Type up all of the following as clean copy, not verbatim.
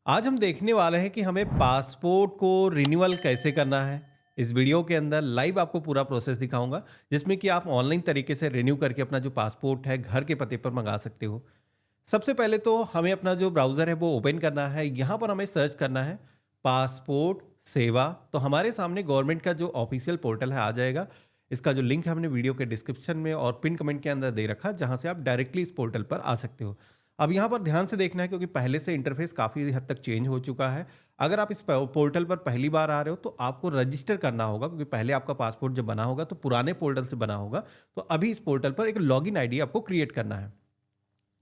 आज हम देखने वाले हैं कि हमें पासपोर्ट को रिन्यूअल कैसे करना है। इस वीडियो के अंदर लाइव आपको पूरा प्रोसेस दिखाऊंगा, जिसमें कि आप ऑनलाइन तरीके से रिन्यू करके अपना जो पासपोर्ट है घर के पते पर मंगा सकते हो। सबसे पहले तो हमें अपना जो ब्राउज़र है वो ओपन करना है। यहाँ पर हमें सर्च करना है पासपोर्ट सेवा। तो हमारे सामने गवर्नमेंट का जो ऑफिशियल पोर्टल है आ जाएगा। इसका जो लिंक है हमने वीडियो के डिस्क्रिप्शन में और पिन कमेंट के अंदर दे रखा, जहाँ से आप डायरेक्टली इस पोर्टल पर आ सकते हो। अब यहाँ पर ध्यान से देखना है, क्योंकि पहले से इंटरफेस काफ़ी हद तक चेंज हो चुका है। अगर आप इस पोर्टल पर पहली बार आ रहे हो तो आपको रजिस्टर करना होगा, क्योंकि पहले आपका पासपोर्ट जब बना होगा तो पुराने पोर्टल से बना होगा। तो अभी इस पोर्टल पर एक लॉगिन आईडी आपको क्रिएट करना है,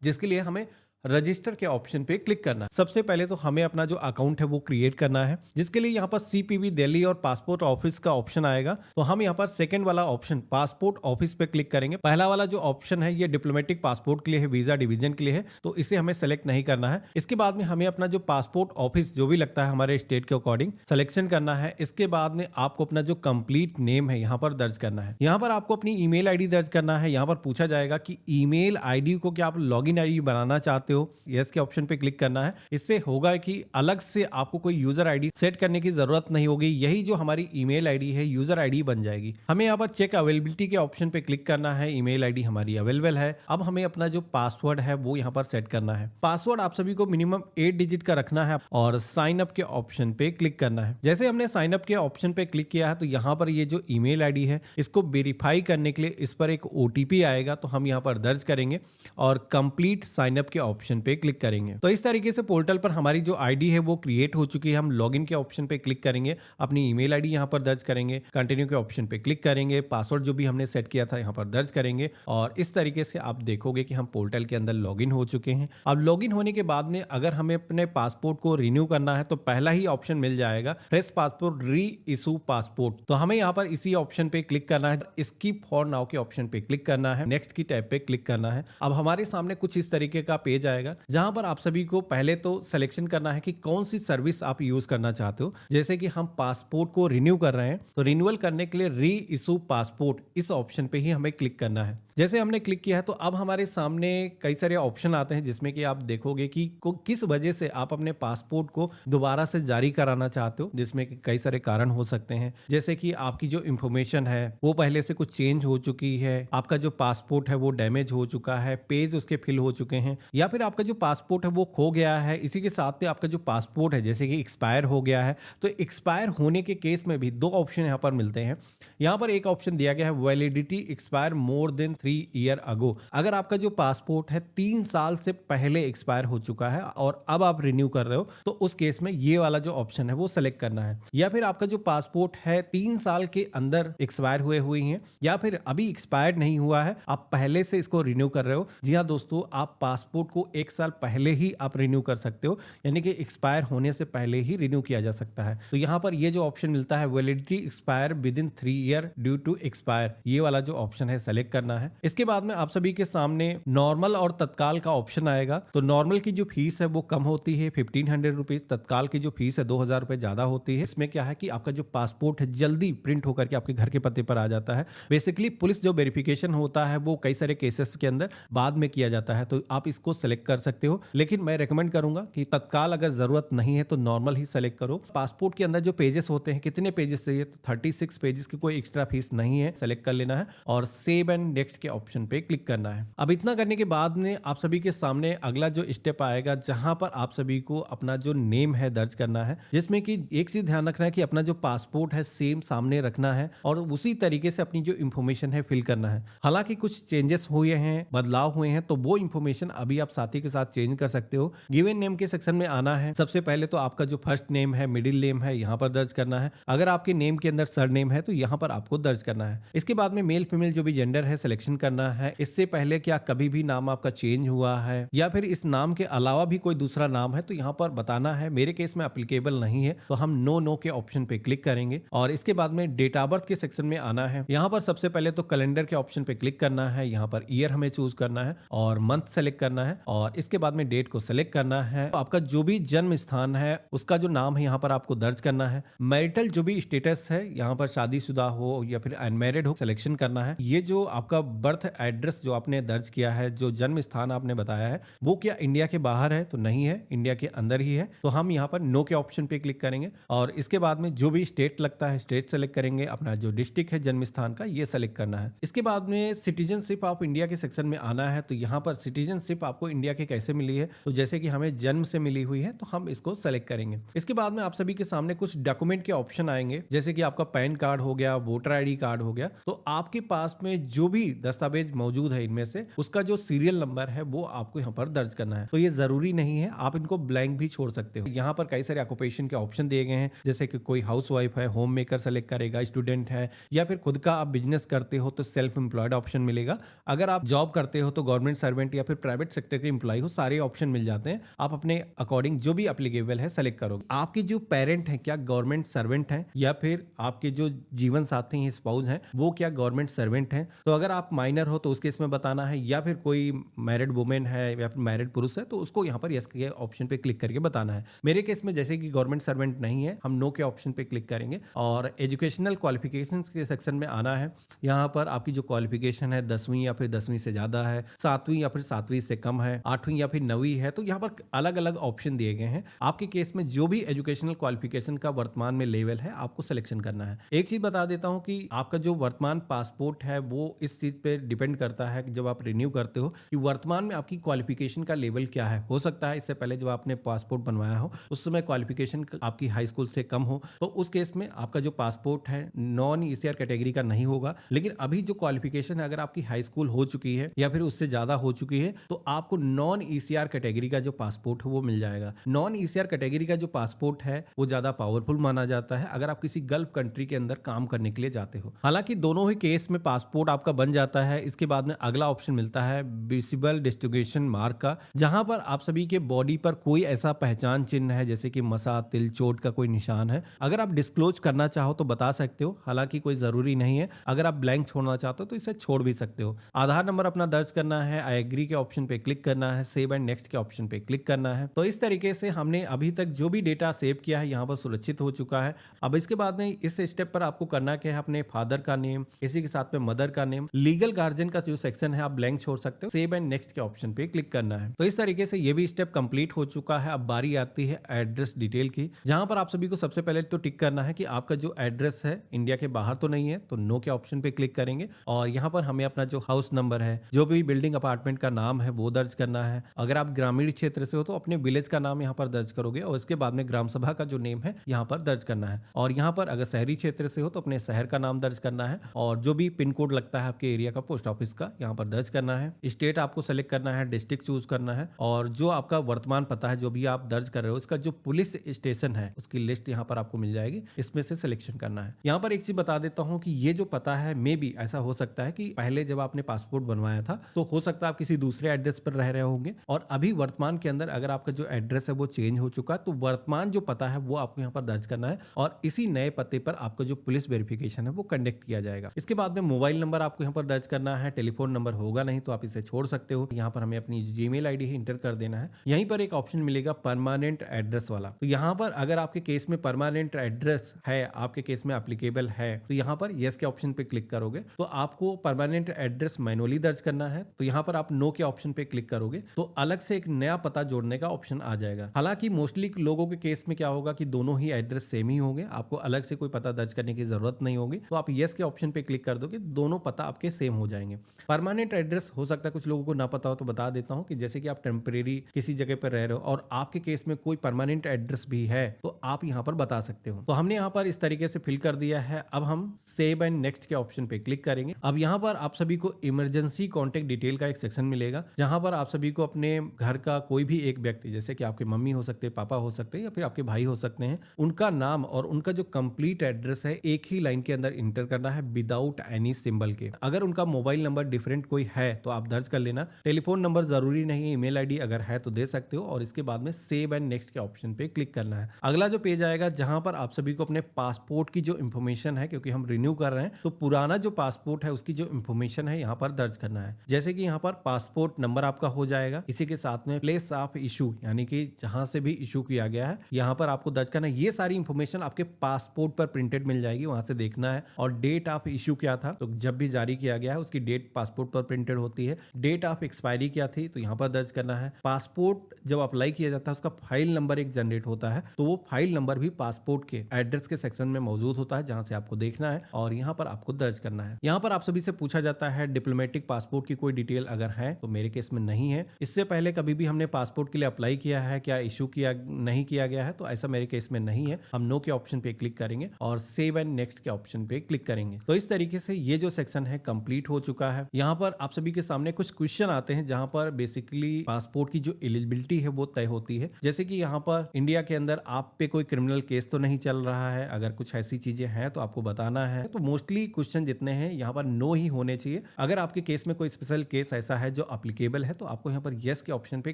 जिसके लिए हमें रजिस्टर के ऑप्शन पे क्लिक करना है। सबसे पहले तो हमें अपना जो अकाउंट है वो क्रिएट करना है, जिसके लिए यहाँ पर सीपीबी दिल्ली और पासपोर्ट ऑफिस का ऑप्शन आएगा। तो हम यहाँ पर सेकंड वाला ऑप्शन पासपोर्ट ऑफिस पे क्लिक करेंगे। पहला वाला जो ऑप्शन है ये डिप्लोमेटिक पासपोर्ट के लिए है, वीजा डिवीजन के लिए है, तो इसे हमें सेलेक्ट नहीं करना है। इसके बाद में हमें अपना जो पासपोर्ट ऑफिस जो भी लगता है हमारे स्टेट के अकॉर्डिंग सिलेक्शन करना है। इसके बाद में आपको अपना जो कंप्लीट नेम है यहाँ पर दर्ज करना है। यहाँ पर आपको अपनी ईमेल आईडी दर्ज करना है। यहाँ पर पूछा जाएगा कि ईमेल आईडी को क्या आप लॉगिन आईडी बनाना चाहते हो। यस के ऑप्शन पे क्लिक करना है। इससे होगा कि अलग से आपको कोई यूजर आईडी सेट करने की जरूरत नहीं होगी। यही जो हमारी ईमेल आईडी है यूजर आईडी बन जाएगी। हमें यहाँ पर चेक अवेलेबिलिटी के ऑप्शन पे क्लिक करना है। ईमेल आईडी हमारी अवेलेबल है। अब हमें अपना जो पासवर्ड है वो यहाँ पर सेट करना है। पासवर्ड आप सभी को मिनिमम 8 डिजिट का रखना है और साइन अप के ऑप्शन पे क्लिक करना है। जैसे हमने साइन अप के ऑप्शन पे क्लिक किया है तो यहाँ पर ये जो ईमेल आईडी है इसको वेरीफाई करने के लिए इस पर एक ओटीपी आएगा, तो हम यहाँ पर दर्ज करेंगे और कंप्लीट साइन अप के ऑप्शन पे क्लिक करेंगे। तो इस तरीके से पोर्टल पर हमारी जो आईडी है वो क्रिएट हो चुकी है। हम लॉगिन के ऑप्शन पे क्लिक करेंगे, अपनी ईमेल आईडी यहाँ पर दर्ज करेंगे, कंटिन्यू के ऑप्शन पे क्लिक करेंगे, पासवर्ड जो भी हमने सेट किया था यहाँ पर दर्ज करेंगे और इस तरीके से आप देखोगे कि हम पोर्टल के अंदर लॉगिन हो चुके हैं। अब लॉगिन होने के बाद में अगर हमें अपने पासपोर्ट को रिन्यू करना है तो पहला ही ऑप्शन मिल जाएगा फ्रेश पासपोर्ट री इशू पासपोर्ट। तो हमें यहाँ पर इसी ऑप्शन पे क्लिक करना है। स्किप फॉर नाउ के ऑप्शन पे क्लिक करना है, नेक्स्ट की टैब पे क्लिक करना है। अब हमारे सामने कुछ इस तरीके का पेज आएगा, जहां पर आप सभी को पहले तो सिलेक्शन करना है कि कौन सी सर्विस आप यूज करना चाहते हो। जैसे कि हम पासपोर्ट को रिन्यू कर रहे हैं तो रिन्यूअल करने के लिए री इशू पासपोर्ट इस ऑप्शन पे ही हमें क्लिक करना है। जैसे हमने क्लिक किया है तो अब हमारे सामने कई सारे ऑप्शन आते हैं, जिसमें कि आप देखोगे कि किस वजह से आप अपने पासपोर्ट को दोबारा से जारी कराना चाहते हो, जिसमें कि कई सारे कारण हो सकते हैं। जैसे कि आपकी जो इंफॉर्मेशन है वो पहले से कुछ चेंज हो चुकी है, आपका जो पासपोर्ट है वो डैमेज हो चुका है, पेज उसके फिल हो चुके हैं, या फिर आपका जो पासपोर्ट है वो खो गया है। इसी के साथ में आपका जो पासपोर्ट है जैसे कि एक्सपायर हो गया है, तो एक्सपायर होने के केस में भी दो ऑप्शन यहाँ पर मिलते हैं। यहाँ पर एक ऑप्शन दिया गया है validity expire more than 3 year ago. अगर आपका जो पासपोर्ट है 3 साल से पहले एक्सपायर हो चुका है और अब आप रिन्यू कर रहे हो तो उस केस में ये वाला जो ऑप्शन है वो सेलेक्ट करना है। या फिर आपका जो पासपोर्ट है 3 साल के अंदर एक्सपायर हुए हैं या फिर अभी एक्सपायर्ड नहीं हुआ है, आप पहले से इसको रिन्यू कर रहे हो। जी हाँ दोस्तों, आप पासपोर्ट को 1 साल पहले ही आप रिन्यू कर सकते हो, यानी कि एक्सपायर होने से पहले ही रिन्यू किया जा सकता है। तो यहाँ पर ये जो ऑप्शन मिलता है validity expire within 3 year due to expire, ये वाला जो ऑप्शन है सेलेक्ट करना है। इसके बाद में आप सभी के सामने नॉर्मल और तत्काल का ऑप्शन आएगा। तो नॉर्मल की जो फीस है वो कम होती है 1500 रुपीज, तत्काल की जो फीस है 2000 रुपए ज्यादा होती है। इसमें क्या है कि आपका जो पासपोर्ट है जल्दी प्रिंट होकर के आपके घर के पते पर आ जाता है। बेसिकली पुलिस जो वेरिफिकेशन होता है वो कई सारे केसेस के अंदर बाद में किया जाता है, तो आप इसको सेलेक्ट कर सकते हो। लेकिन मैं रेकमेंड करूंगा कि तत्काल अगर जरूरत नहीं है तो नॉर्मल ही सेलेक्ट करो। पासपोर्ट के अंदर जो पेजेस होते हैं, कितने पेजेस चाहिए, तो 36 पेजेस की कोई एक्स्ट्रा फीस नहीं है, सेलेक्ट कर लेना है और सेव एंड नेक्स्ट के ऑप्शन पे क्लिक करना है। अब इतना करने के बाद में आप सभी के सामने अगला जो स्टेप आएगा, जहां पर आप सभी को अपना जो नेम है दर्ज करना है, जिसमें कि एक चीज ध्यान रखना है कि अपना जो पासपोर्ट है सेम सामने रखना है और उसी तरीके से अपनी जो इंफॉर्मेशन है फिल करना है। हालांकि कुछ चेंजेस हुए हैं, बदलाव हुए हैं, तो वो इंफॉर्मेशन अभी आप साथी के साथ चेंज कर सकते हो। गिवन नेम के सेक्शन में आना है। सबसे पहले तो आपका जो फर्स्ट नेम है, मिडिल नेम है, यहाँ पर दर्ज करना है। अगर आपके नेम के अंदर सर नेम है तो यहाँ पर आपको दर्ज करना है। इसके बाद में मेल फीमेल जो भी जेंडर है सिलेक्शन करना है। इससे पहले क्या कभी भी नाम आपका चेंज हुआ है या फिर इस नाम के अलावा भी कोई दूसरा नाम है तो यहाँ पर बताना है। मेरे केस में एप्लीकेबल नहीं है तो हम नो के ऑप्शन पे क्लिक करेंगे और इसके बाद में डेट ऑफ बर्थ के सेक्शन में आना है। यहाँ पर सबसे पहले तो कैलेंडर के ऑप्शन पे क्लिक करना है। यहाँ पर ईयर हमें चूज करना है और मंथ सेलेक्ट करना है और इसके बाद में डेट को सेलेक्ट करना है। तो आपका जो भी जन्म स्थान है उसका जो नाम है यहाँ पर आपको दर्ज करना है। मैरिटल जो भी स्टेटस है, यहाँ पर शादीशुदा हो या फिर अनमैरिड हो सिलेक्शन करना है। ये जो आपका बर्थ एड्रेस जो आपने दर्ज किया है, जो जन्म स्थान आपने बताया है, वो क्या इंडिया के बाहर है? तो नहीं है, इंडिया के अंदर ही है। तो हम यहाँ पर नो के ऑप्शन पे क्लिक करेंगे और इसके बाद में जो भी स्टेट लगता है स्टेट सेलेक्ट करेंगे, अपना जो डिस्ट्रिक्ट है जन्म स्थान का ये सेलेक्ट करना है। इसके बाद में सिटीजनशिप ऑफ इंडिया के सेक्शन में आना है। तो यहाँ पर सिटीजनशिप आपको इंडिया के कैसे मिली है, तो जैसे कि हमें जन्म से मिली हुई है तो हम इसको सेलेक्ट करेंगे। इसके बाद में आप सभी के सामने कुछ डॉक्यूमेंट के ऑप्शन आएंगे, जैसे कि आपका पैन कार्ड हो गया, वोटर आईडी कार्ड हो गया। तो आपके पास में जो भी दस्तावेज मौजूद है इनमें से उसका जो सीरियल नंबर है वो आपको यहाँ पर दर्ज करना है। तो ये जरूरी नहीं है, आप इनको ब्लैंक भी छोड़ सकते हो। यहाँ पर कई सारे ऑक्यूपेशन के ऑप्शन दिए गए हैं, जैसे कि कोई हाउसवाइफ है, होम मेकर सेलेक्ट करेगा, स्टूडेंट है, या फिर खुद का आप बिजनेस करते हो तो सेल्फ एम्प्लॉयड ऑप्शन मिलेगा। अगर आप जॉब करते हो तो गवर्नमेंट सर्वेंट या फिर प्राइवेट सेक्टर के एम्प्लॉय हो, सारे ऑप्शन मिल जाते हैं। आप अपने अकॉर्डिंग जो भी एप्लीकेबल है सेलेक्ट करोगे। आपके जो पेरेंट है क्या गवर्नमेंट सर्वेंट हैं, या फिर आपके जो जीवन साथी हैं, स्पाउस हैं, वो क्या गवर्नमेंट सर्वेंट हैं। तो अगर आप माइनर हो तो उस केस में बताना है, या फिर कोई मैरिड वुमेन है या फिर मैरिड पुरुष है तो उसको यहाँ पर यस के ऑप्शन पे क्लिक करके बताना है। मेरे केस में जैसे कि गवर्नमेंट सर्वेंट नहीं है, हम नो के ऑप्शन पे क्लिक करेंगे और एजुकेशनल क्वालिफिकेशंस के सेक्शन में आना है। यहाँ पर आपकी जो क्वालिफिकेशन है 10वीं या फिर 10वीं से ज्यादा है, 7वीं या फिर 7वीं से कम है, 8वीं या फिर 9वीं है। तो यहाँ पर अलग अलग ऑप्शन दिए गए हैं। आपके केस में जो भी एजुकेशनल क्वालिफिकेशन का वर्तमान में लेवल है आपको सिलेक्शन करना है। एक चीज बता देता हूँ कि आपका जो वर्तमान पासपोर्ट है वो इस चीज पे डिपेंड करता है कि जब आप रिन्यू करते हो कि वर्तमान में आपकी क्वालिफिकेशन का लेवल क्या है। हो सकता है इससे पहले जब आपने पासपोर्ट बनवाया हो उस समय क्वालिफिकेशन आपकी हाई स्कूल से कम हो, तो उस केस में आपका जो पासपोर्ट है नॉन ईसीआर कैटेगरी का नहीं होगा। लेकिन अभी जो क्वालिफिकेशन है, अगर आपकी हाई स्कूल हो चुकी है या फिर उससे ज्यादा हो चुकी है, तो आपको नॉन ईसीआर कैटेगरी का जो पासपोर्ट है वो मिल जाएगा। नॉन ईसीआर कैटेगरी का जो पासपोर्ट है वो ज्यादा पावरफुल माना जाता है अगर आप किसी गल्फ कंट्री के अंदर काम करने के लिए जाते हो। हालांकि दोनों ही केस में पासपोर्ट आपका बन जाता है। इसके बाद में अगला ऑप्शन मिलता है विजिबल डिस्ट्रीब्यूशन मार्क का, जहां पर आप सभी के बॉडी पर कोई ऐसा पहचान चिन्ह है जैसे कि मसा, तिल, चोट का कोई निशान है। अगर आप डिस्क्लोज करना चाहो तो बता सकते हो, हालांकि कोई जरूरी नहीं है। अगर आप ब्लैंक छोड़ना चाहते हो तो इसे छोड़ भी सकते हो। आधार नंबर अपना दर्ज करना है, आई एग्री के ऑप्शन पे क्लिक करना है, सेव एंड नेक्स्ट के ऑप्शन पे क्लिक करना है। तो इस तरीके से हमने अभी तक जो भी डेटा सेव किया है यहाँ पर सुरक्षित हो चुका है। अब इसके बाद में इस स्टेप पर आपको करना क्या है, अपने फादर का नेम, इसी के साथ में मदर का नेम, लीगल गार्जियन का जो सेक्शन है आप ब्लैंक छोड़ सकते हो, सेव एंड नेक्स्ट के ऑप्शन पे क्लिक करना है। तो इस तरीके से ये भी स्टेप कंप्लीट हो चुका है। अब बारी आती है एड्रेस डिटेल की, जहां पर आप सभी को सबसे पहले तो टिक करना है कि आपका जो एड्रेस है इंडिया के बाहर तो नहीं है। तो नो के ऑप्शन पे क्लिक करेंगे और यहाँ पर हमें अपना जो हाउस नंबर है, जो भी बिल्डिंग अपार्टमेंट का नाम है वो दर्ज करना है। अगर आप ग्रामीण क्षेत्र से हो तो अपने विलेज का नाम यहाँ पर दर्ज करोगे और इसके बाद में ग्राम सभा का जो नेम है यहाँ पर दर्ज करना है। और यहाँ पर अगर शहरी क्षेत्र से हो तो अपने शहर का नाम दर्ज करना है और जो भी पिन कोड लगता है आपके एरिया का, पोस्ट ऑफिस का, यहाँ पर दर्ज करना है। स्टेट आपको सेलेक्ट करना है, डिस्ट्रिक्ट चूज करना है और जो आपका वर्तमान पता है जो भी आप दर्ज कर रहे हो इसका जो पुलिस स्टेशन है उसकी लिस्ट यहाँ पर आपको मिल जाएगी, इसमें से सिलेक्शन करना है। यहाँ पर एक चीज बता देता हूँ कि ये जो पता है मे बी ऐसा हो सकता है कि पहले जब आपने पासपोर्ट बनवाया था तो हो सकता है आप किसी दूसरे एड्रेस पर रह रहे होंगे और अभी वर्तमान के अंदर अगर आपका जो एड्रेस है वो चेंज हो चुका है तो वर्तमान जो पता है वो आपको यहाँ पर दर्ज करना है और इसी नए पते पर आपका जो पुलिस वेरिफिकेशन है वो कंडक्ट किया जाएगा। इसके बाद में मोबाइल नंबर आपको यहाँ पर दर्ज करना है, टेलीफोन नंबर होगा नहीं तो आप इसे छोड़ सकते हो। यहाँ पर हमें अपनी जीमेल आईडी ही इंटर कर देना है। यहीं पर एक ऑप्शन मिलेगा परमानेंट एड्रेस वाला। तो यहाँ पर अगर आपके केस में परमानेंट एड्रेस है, आपके केस में एप्लीकेबल है, तो यहाँ पर यस के ऑप्शन पे क्लिक करोगे तो आपको परमानेंट एड्रेस मैनुअली दर्ज करना है। तो यहाँ पर आप नो के ऑप्शन पे क्लिक करोगे तो अलग से एक नया पता जोड़ने का ऑप्शन आ जाएगा। हालांकि मोस्टली लोगों के केस में क्या होगा कि दोनों ही एड्रेस सेम ही होंगे, आपको अलग से कोई पता दर्ज करने की जरूरत नहीं होगी। तो आप यस के ऑप्शन पे क्लिक कर दोगे, दोनों पता आपके सेम हो जाएंगे। परमानेंट एड्रेस हो सकता है कुछ लोगों को ना पता हो तो बता देता हूं कि जैसे कि आप टेम्परेरी किसी जगह पर रह रहे हो और आपके केस में कोई परमानेंट एड्रेस भी है तो आप यहां पर बता सकते हो। तो हमने यहां पर इस तरीके से फिल कर दिया है। अब हम सेव एंड नेक्स्ट के ऑप्शन पे क्लिक करेंगे। अब यहां पर आप सभी को इमरजेंसी कॉन्टेक्ट डिटेल का एक सेक्शन मिलेगा, जहां पर आप सभी को अपने घर का कोई भी एक व्यक्ति, जैसे कि आपके मम्मी हो सकते हैं, पापा हो सकते हैं या फिर आपके भाई हो सकते हैं, उनका नाम और उनका जो कंप्लीट एड्रेस है एक ही लाइन के अंदर इंटर करना है विदाउट एनी सिंबल के। अगर उनका मोबाइल नंबर डिफरेंट कोई है तो आप दर्ज कर लेना, टेलीफोन नंबर जरूरी नहीं है, ईमेल आईडी अगर है तो दे सकते हो और इसके बाद में सेव एंड नेक्स्ट के ऑप्शन पे क्लिक करना है। अगला जो पेज आएगा जहां पर आप सभी को अपने पासपोर्ट की जो इंफॉर्मेशन है, क्योंकि हम रिन्यू कर रहे हैं तो पुराना जो पासपोर्ट है उसकी जो इंफॉर्मेशन है यहाँ पर दर्ज करना है। जैसे कि यहाँ पर पासपोर्ट नंबर आपका हो जाएगा, इसी के साथ में प्लेस ऑफ इशू यानी कि जहां से भी इशू किया गया है यहाँ पर आपको दर्ज करना है। ये सारी इंफॉर्मेशन आपके पासपोर्ट पर प्रिंटेड मिल जाएगी, वहां से देखना है। और डेट ऑफ इशू क्या था, तो जब भी जारी किया गया गया है उसकी डेट पासपोर्ट पर प्रिंटेड होती है। डेट ऑफ एक्सपायरी क्या थी तो यहाँ पर दर्ज करना है। पासपोर्ट जब अप्लाई किया जाता है उसका फाइल नंबर एक जनरेट होता है, तो वो फाइल नंबर भी पासपोर्ट के एड्रेस के सेक्शन में मौजूद होता है जहां से आपको देखना है और यहाँ पर आपको दर्ज करना है। यहाँ पर आप सभी से पूछा जाता है डिप्लोमेटिक पासपोर्ट की कोई डिटेल अगर है, तो मेरे केस में नहीं है। इससे पहले कभी भी हमने पासपोर्ट के लिए अप्लाई किया है क्या, इशू किया नहीं किया गया है, तो ऐसा मेरे केस में नहीं है। हम नो के ऑप्शन पे क्लिक करेंगे और सेव एंड नेक्स्ट के ऑप्शन पे क्लिक करेंगे। तो इस तरीके से ये जो सेक्शन है कंप्लीट हो चुका है। यहाँ पर आप सभी के सामने कुछ क्वेश्चन आते हैं जहां पर बेसिकली पासपोर्ट की जो एलिजिबिलिटी है वो तय होती है। जैसे कि यहाँ पर इंडिया के अंदर आप पे कोई क्रिमिनल केस तो नहीं चल रहा है, अगर कुछ ऐसी चीजें हैं तो आपको बताना है। तो मोस्टली क्वेश्चन जितने हैं यहाँ पर नो ही होने चाहिए। अगर आपके केस में कोई स्पेशल केस ऐसा है जो अप्लीकेबल है तो आपको यहाँ पर यस के ऑप्शन पे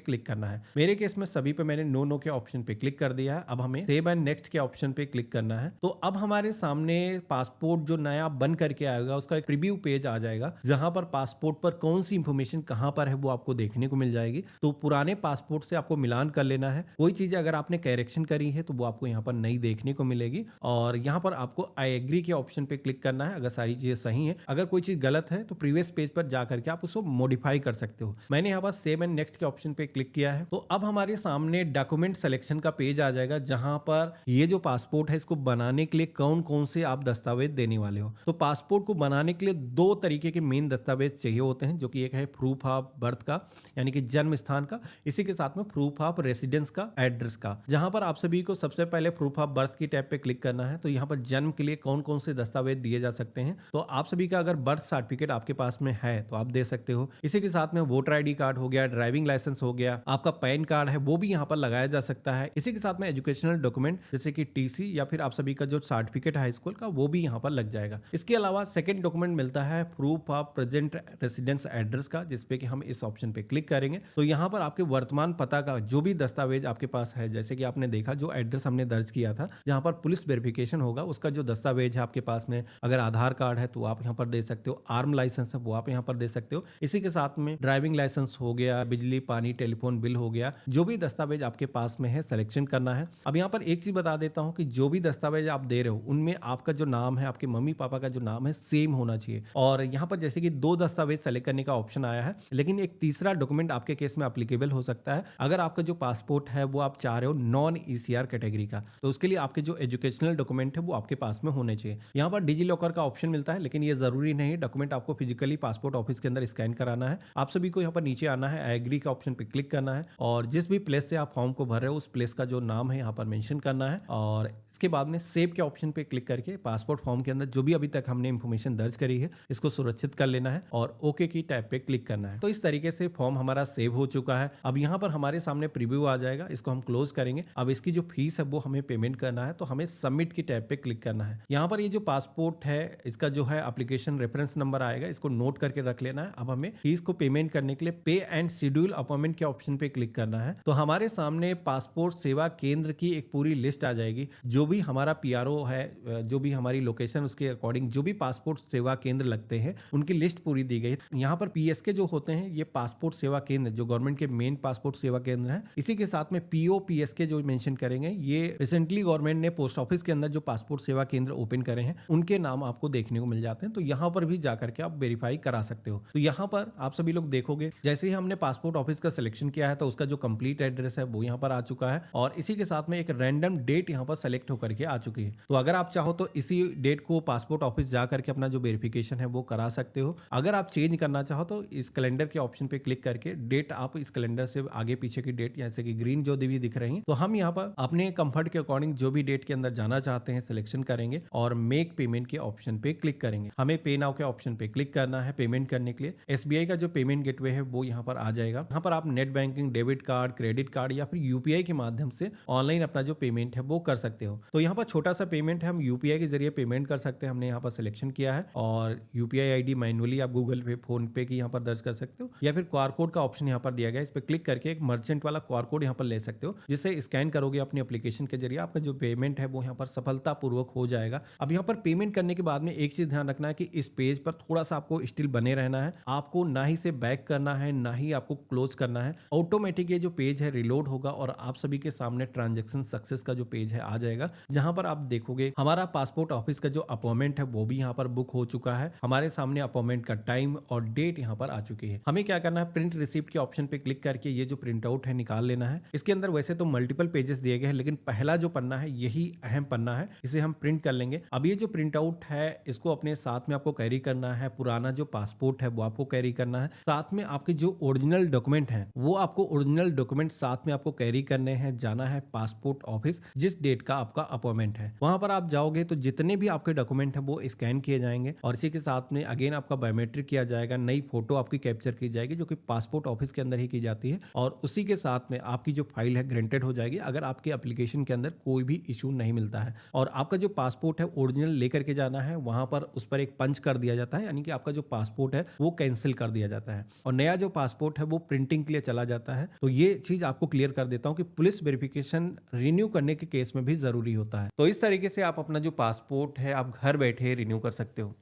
क्लिक करना है। मेरे केस में सभी पे मैंने नो नो के ऑप्शन पे क्लिक कर दिया है। अब हमें सेव एंड नेक्स्ट के ऑप्शन पे क्लिक करना है। तो अब हमारे सामने पासपोर्ट जो नया बन करके आएगा उसका एक प्रीव्यू पेज आ जाएगा जहां पर पासपोर्ट पर कौन सी इंफॉर्मेशन कहां पर है वो आपको देखने को मिल जाएगी। तो पुराने पासपोर्ट से आपको मिलान कर लेना है। कोई चीज अगर आपने करेक्शन करी है तो वो आपको यहाँ पर नहीं देखने को मिलेगी और यहाँ पर आपको आई एग्री के ऑप्शन पे क्लिक करना है अगर सारी चीजें सही है। अगर कोई चीज गलत है तो प्रीवियस पेज पर जा करके आप उसको मॉडिफाई कर सकते हो। मैंने यहाँ पर सेव एंड नेक्स्ट के ऑप्शन पे क्लिक किया है। तो अब हमारे सामने डॉक्यूमेंट सिलेक्शन का पेज आ जाएगा जहां पर ये जो पासपोर्ट है इसको बनाने के लिए कौन कौन से आप दस्तावेज देने वाले हो। तो पासपोर्ट को बनाने के लिए दो तरीके के मेन दस्तावेज चाहिए होते हैं, जो कि एक है प्रूफ ऑफ बर्थ का यानी कि जन्म स्थान का, इसी के साथ में प्रूफ ऑफ रेसिडेंस का, एड्रेस का। जहां पर आप सभी को सबसे पहले प्रूफ ऑफ बर्थ की टैब पे क्लिक करना है। तो यहाँ पर जन्म के लिए कौन कौन से दस्तावेज दिए जा सकते हैं, तो आप सभी का अगर बर्थ सर्टिफिकेट आपके पास में है तो आप दे सकते हो। इसी के साथ में वोटर आईडी कार्ड हो गया, ड्राइविंग लाइसेंस हो गया, आपका पैन कार्ड है वो भी यहाँ पर लगाया जा सकता है। इसी के साथ में एजुकेशनल डॉक्यूमेंट जैसे कि टीसी या फिर आप सभी का जो सर्टिफिकेट हाई स्कूल का वो भी यहाँ पर लग जाएगा। इसके अलावा सेकंड डॉक्यूमेंट मिलता है proof of present residence address का, जिसपे कि हम इस ऑप्शन पे क्लिक करेंगे। तो यहाँ पर आपके वर्तमान पता का जो भी दस्तावेज आपके पास है, जैसे कि आपने देखा जो एड्रेस हमने दर्ज किया था जहाँ पर पुलिस वेरिफिकेशन होगा उसका जो दस्तावेज है आपके पास में, अगर आधार कार्ड है तो आप यहाँ पर दे सकते हो, आर्म लाइसेंस है वो आप यहाँ पर दे सकते हो। इसी के साथ में ड्राइविंग लाइसेंस हो गया, बिजली पानी टेलीफोन बिल हो गया, जो भी दस्तावेज आपके पास में है सिलेक्शन करना है। अब यहाँ पर एक चीज बता देता हूँ कि जो भी दस्तावेज आप दे रहे हो उनमें आपका जो नाम है, आपके मम्मी पापा का जो नाम है सेम होना चाहिए। और यहाँ पर जैसे कि दो दस्तावेज सेलेक्ट करने का ऑप्शन आया है, लेकिन एक तीसरा डॉक्यूमेंट आपके केस में एप्लीकेबल हो सकता है। अगर आपका जो पासपोर्ट है वो आप चाह रहे हो नॉन ईसीआर कैटेगरी का, तो उसके लिए आपके जो एजुकेशनल डॉक्यूमेंट है वो आपके पास में होने चाहिए। यहाँ पर डिजी लॉकर का ऑप्शन मिलता है, लेकिन ये जरूरी नहीं, डॉक्यूमेंट आपको फिजिकली पासपोर्ट ऑफिस के अंदर स्कैन कराना है। आप सभी को यहाँ पर नीचे आना है, आई एग्री का ऑप्शन पे क्लिक करना है और जिस भी प्लेस से आप फॉर्म को भर रहे हो उस प्लेस का जो नाम है यहाँ पर मेंशन करना है और इसके बाद में सेव के ऑप्शन पे क्लिक करके पासपोर्ट फॉर्म के अंदर जो भी अभी तक हमने इंफॉर्मेशन दर्ज करी है इसको सुरक्षित कर लेना है और ओके की टैब पे क्लिक करना है। तो इस तरीके से फॉर्म हमारा सेव हो चुका है। अब यहाँ पर हमारे सामने प्रीव्यू आ जाएगा, इसको हम क्लोज करेंगे। अब इसकी जो फीस है वो हमें पेमेंट करना है, तो हमें सबमिट की टैब पे क्लिक करना है। यहाँ पर ये जो पासपोर्ट है इसका जो है एप्लीकेशन रेफरेंस नंबर आएगा, इसको नोट करके रख लेना है। अब हमें फीस को पेमेंट करने के लिए पे एंड शेड्यूल अपॉइंटमेंट के ऑप्शन पे क्लिक करना है। तो हमारे सामने पासपोर्ट सेवा केंद्र की एक पूरी लिस्ट आ जाएगी, जो भी हमारा पीआरओ है, जो भी हमारी लोकेशन उसके अकॉर्डिंग जो भी पासपोर्ट सेवा केंद्र लगते हैं उनकी लिस्ट पूरी दी गई। यहाँ पर पीएसके जो होते हैं ये पासपोर्ट सेवा केंद्र जो गवर्नमेंट के मेन पासपोर्ट सेवा केंद्र है। इसी के साथ में पीओ पीएसके जो मेंशन करेंगे, ये रिसेंटली गवर्नमेंट ने पोस्ट ऑफिस के अंदर जो पासपोर्ट सेवा केंद्र ओपन करे हैं उनके नाम आपको देखने को मिल जाते हैं। तो यहाँ पर भी जाकर के आप वेरीफाई करा सकते हो। तो यहाँ पर आप सभी लोग देखोगे जैसे ही हमने पासपोर्ट ऑफिस का सिलेक्शन किया है तो उसका जो कंप्लीट एड्रेस है वो यहाँ पर आ चुका है और इसी के साथ में एक रैंडम डेट यहाँ पर सेलेक्ट होकर के आ चुकी है। तो अगर आप चाहो तो इसी डेट को पासपोर्ट ऑफिस जा करके अपना जो वेरिफिकेशन है वो करा सकते हो। अगर आप चेंज करना चाहो तो इस कैलेंडर के ऑप्शन पे क्लिक करके डेट आप इस कैलेंडर से आगे पीछे की डेट जैसे कि ग्रीन जो भी दिख रही है, तो हम यहाँ पर अपने कंफर्ट के अकॉर्डिंग जो भी डेट के अंदर जाना चाहते हैं सिलेक्शन करेंगे और मेक पेमेंट के ऑप्शन पे क्लिक करेंगे। हमें पे नाउ के ऑप्शन पे क्लिक करना है पेमेंट करने के लिए। एसबीआई का जो पेमेंट गेटवे है वो यहाँ पर आ जाएगा। यहाँ पर आप net banking, debit card, credit card या फिर यूपीआई के माध्यम से ऑनलाइन अपना जो पेमेंट है वो कर सकते हो। तो यहाँ पर छोटा सा पेमेंट है, हम यूपीआई के जरिए पेमेंट कर सकते हैं। हमने यहाँ पर सिलेक्शन किया है और यूपीआई आईडी मैन्युअली आप गूगल पे, फोन पे की यहाँ पर दर्ज कर सकते हो या फिर क्यूआर कोड का ऑप्शन यहाँ पर दिया गया है, इस पर क्लिक करके एक मर्चेंट वाला क्यूआर कोड यहाँ पर ले सकते हो, जिसे स्कैन करोगे अपनी एप्लीकेशन के जरिए आपका जो पेमेंट है वो यहाँ पर सफलतापूर्वक हो जाएगा। अब यहाँ पर पेमेंट करने के बाद में एक चीज ध्यान रखना है कि इस पेज पर थोड़ा सा आपको स्टिल बने रहना है। आपको ना ही से बैक करना है ना ही आपको क्लोज करना है। ऑटोमेटिक ये जो पेज है रिलोड होगा और आप सभी के सामने ट्रांजैक्शन सक्सेस का जो पेज है आ जाएगा, जहां पर आप देखोगे हमारा पासपोर्ट ऑफिस का जो अपॉइंटमेंट है वो भी यहाँ पर बुक हो चुका है। हमारे सामने अपॉइंटमेंट का टाइम और डेट यहाँ पर आ चुकी है। हमें क्या करना है, प्रिंट रिसिप्ट के ऑप्शन पे क्लिक करके ये जो प्रिंट आउट है निकाल लेना है। इसके अंदर वैसे तो मल्टीपल पेजेस दिए गए हैं, लेकिन पहला जो पन्ना है यही अहम पन्ना है, इसे हम प्रिंट कर लेंगे। अब ये जो प्रिंट आउट है इसको अपने साथ में आपको कैरी करना है। पुराना जो पासपोर्ट है वो आपको कैरी करना है, साथ में आपके जो ओरिजिनल डॉक्यूमेंट हैं वो आपको ओरिजिनल डॉक्यूमेंट साथ में आपको कैरी करने हैं। जाना है पासपोर्ट ऑफिस, जिस डेट का आपका अपॉइंटमेंट है वहां पर आप जाओगे तो जितने भी आपके डॉक्यूमेंट है वो स्कैन किए जाएंगे और इसी के साथ में अगेन आपका बायोमेट्रिक किया जाएगा। नई फोटो आपकी कैप्चर की जाएगी जो कि पासपोर्ट ऑफिस के अंदर ही की जाती है और उसी के साथ में आपकी जो फाइल है ग्रांटेड हो जाएगी अगर आपके एप्लीकेशन के अंदर कोई भी इशू नहीं मिलता है। और आपका जो पासपोर्ट है ओरिजिनल लेकर के जाना है, वहां पर उस पर एक पंच कर दिया जाता है, यानी कि आपका जो पासपोर्ट है वो कैंसिल कर दिया जाता है और नया जो पासपोर्ट है वो प्रिंटिंग के लिए चला जाता है। तो ये चीज आपको क्लियर कर देता हूं कि पुलिस वेरिफिकेशन रिन्यू करने के केस में भी जरूरी होता है। तो इस तरीके से आप अपना जो पासपोर्ट है आप घर बैठे रिन्यू कर सकते हो।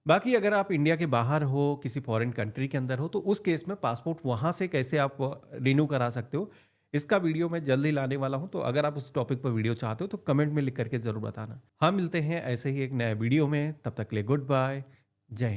बाकी अगर आप इंडिया के बाहर हो, किसी फॉरेन कंट्री के अंदर हो, तो उस केस में पासपोर्ट वहां से कैसे आप रिन्यू करा सकते हो, इसका वीडियो मैं जल्दी लाने वाला हूं। तो अगर आप उस टॉपिक पर वीडियो चाहते हो तो कमेंट में लिख करके जरूर बताना। हम मिलते हैं ऐसे ही एक नए वीडियो में, तब तक के लिए गुड बाय, जय हिंद।